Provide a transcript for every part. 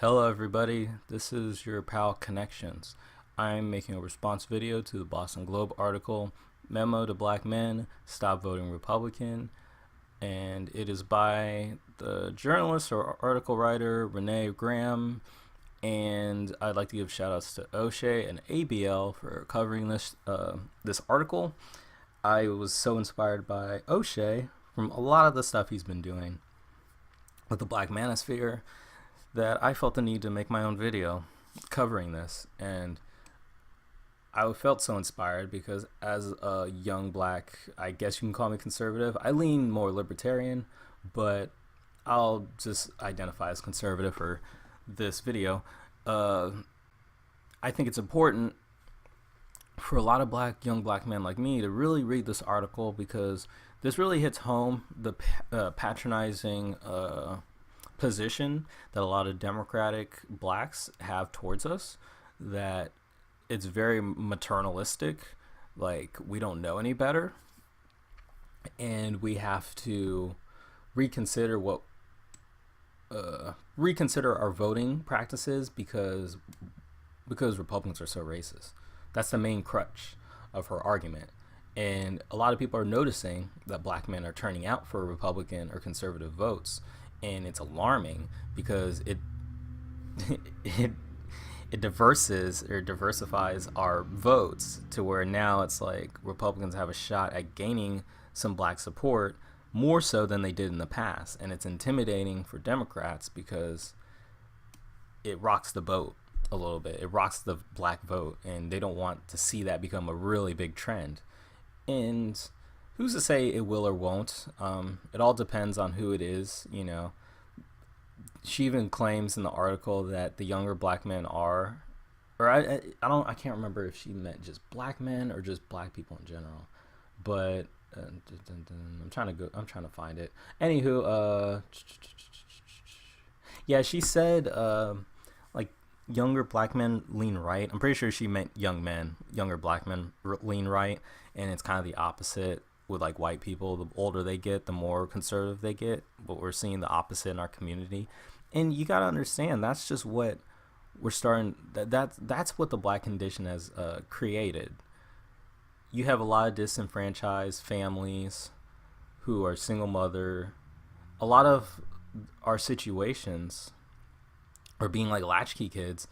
Hello everybody, this is your pal Connections. I'm making a response video to the Boston Globe article, Memo to Black Men, Stop Voting Republican, and it is by the journalist or article writer Renee Graham, and I'd like to give shout outs to O'Shea and ABL for covering this article. I was so inspired by O'Shea from a lot of the stuff he's been doing with the Black Manosphere that I felt the need to make my own video covering this. And I felt so inspired because as a young black, I guess you can call me conservative, I lean more libertarian, but I'll just identify as conservative for this video. I think it's important for a lot of young black men like me to really read this article, because this really hits home the patronizing position that a lot of democratic blacks have towards us, that it's very maternalistic, like we don't know any better, and we have to reconsider our voting practices because Republicans are so racist. That's the main crutch of her argument. And a lot of people are noticing that black men are turning out for Republican or conservative votes, and it's alarming because it diversifies our votes to where now it's like Republicans have a shot at gaining some black support more so than they did in the past. And it's intimidating for Democrats because it rocks the boat a little bit. It rocks the black vote, and they don't want to see that become a really big trend. And who's to say it will or won't? It all depends on who it is, you know. She even claims in the article that the younger black men are, or I can't remember if she meant just black men or just black people in general. But I'm trying to find it. Anywho, yeah, she said like younger black men lean right. I'm pretty sure she meant younger black men lean right, and it's kind of the opposite with like white people. The older they get, the more conservative they get, but we're seeing the opposite in our community. And you got to understand, that's just what we're starting, that's what the black condition has created. You have a lot of disenfranchised families who are single mother. A lot of our situations are being like latchkey kids.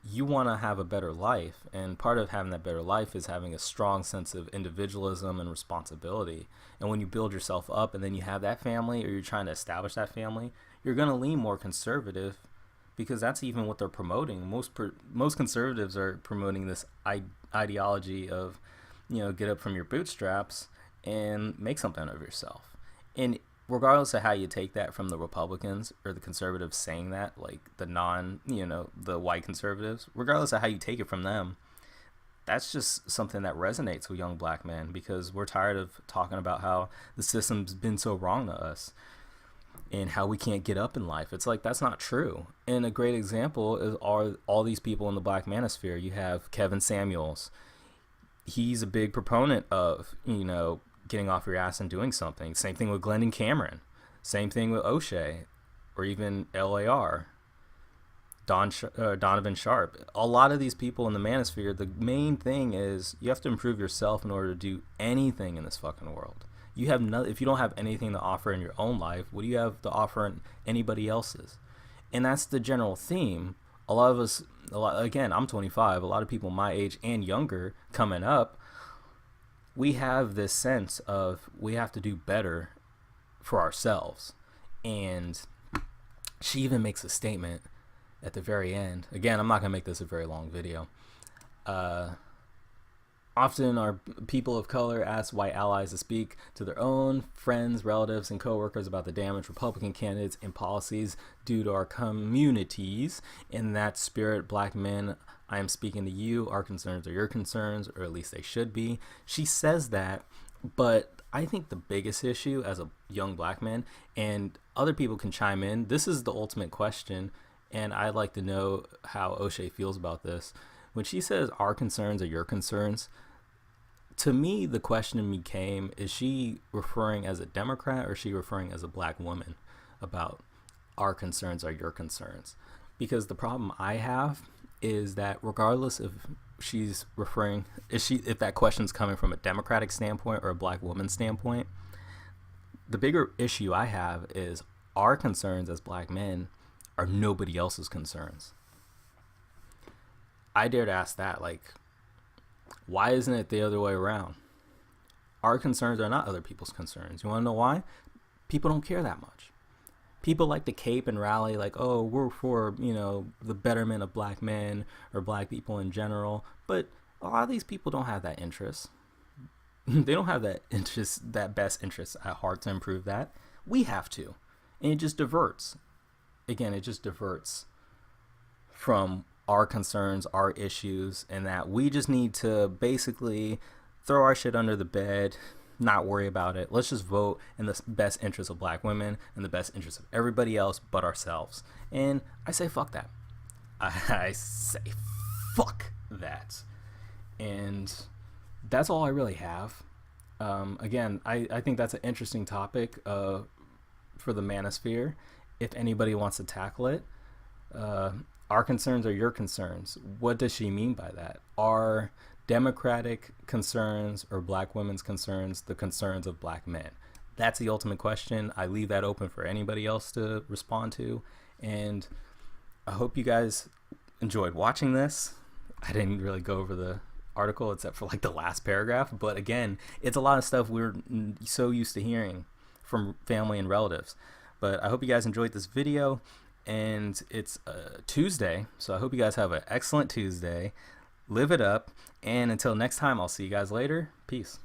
You want to have a better life, and part of having that better life is having a strong sense of individualism and responsibility. And when you build yourself up and then you have that family, or you're trying to establish that family, you're going to lean more conservative, because that's even what they're promoting. Most conservatives are promoting this ideology of, you know, get up from your bootstraps and make something of yourself. And regardless of how you take that from the Republicans or the conservatives saying that, like the white conservatives, regardless of how you take it from them, that's just something that resonates with young black men, because we're tired of talking about how the system's been so wrong to us and how we can't get up in life. It's like, that's not true. And a great example are all these people in the Black Manosphere. You have Kevin Samuels. He's a big proponent of, getting off your ass and doing something. Same thing with Glendon Cameron. Same thing with O'Shea, or even LAR, Donovan Sharp. A lot of these people in the manosphere, the main thing is you have to improve yourself in order to do anything in this fucking world. You have if you don't have anything to offer in your own life, what do you have to offer in anybody else's? And that's the general theme. A lot of us, again, I'm 25, a lot of people my age and younger coming up, we have this sense of we have to do better for ourselves. And she even makes a statement at the very end. Again, I'm not going to make this a very long video. Often our people of color ask white allies to speak to their own friends, relatives, and coworkers about the damage Republican candidates and policies do to our communities. In that spirit, black men, I am speaking to you. Our concerns are your concerns, or at least they should be. She says that, but I think the biggest issue as a young black man, and other people can chime in, this is the ultimate question, and I'd like to know how O'Shea feels about this. When she says our concerns are your concerns, to me, the question became, is she referring as a Democrat, or is she referring as a black woman about our concerns are your concerns? Because the problem I have is that regardless if she's referring, if that question's coming from a Democratic standpoint or a black woman standpoint, the bigger issue I have is our concerns as black men are nobody else's concerns. I dare to ask that, like, why isn't it the other way around? Our concerns are not other people's concerns. You want to know why? People don't care that much. People like to cape and rally like, oh, we're for, the betterment of black men or black people in general. But a lot of these people don't have that interest. They don't have that interest, that best interest at heart to improve that. We have to. And it just diverts. Again, it just diverts from our concerns, our issues, and that we just need to basically throw our shit under the bed, not worry about it. Let's just vote in the best interest of black women and the best interest of everybody else but ourselves. And I say fuck that. I say fuck that. And that's all I really have. Again, I think that's an interesting topic for the manosphere. If anybody wants to tackle it, our concerns are your concerns. What does she mean by that? Are Democratic concerns or black women's concerns the concerns of black men? That's the ultimate question. I leave that open for anybody else to respond to. And I hope you guys enjoyed watching this. I didn't really go over the article except for like the last paragraph. But again, it's a lot of stuff we're so used to hearing from family and relatives. But I hope you guys enjoyed this video. And it's Tuesday, so I hope you guys have an excellent Tuesday. Live it up, and until next time, I'll see you guys later. Peace.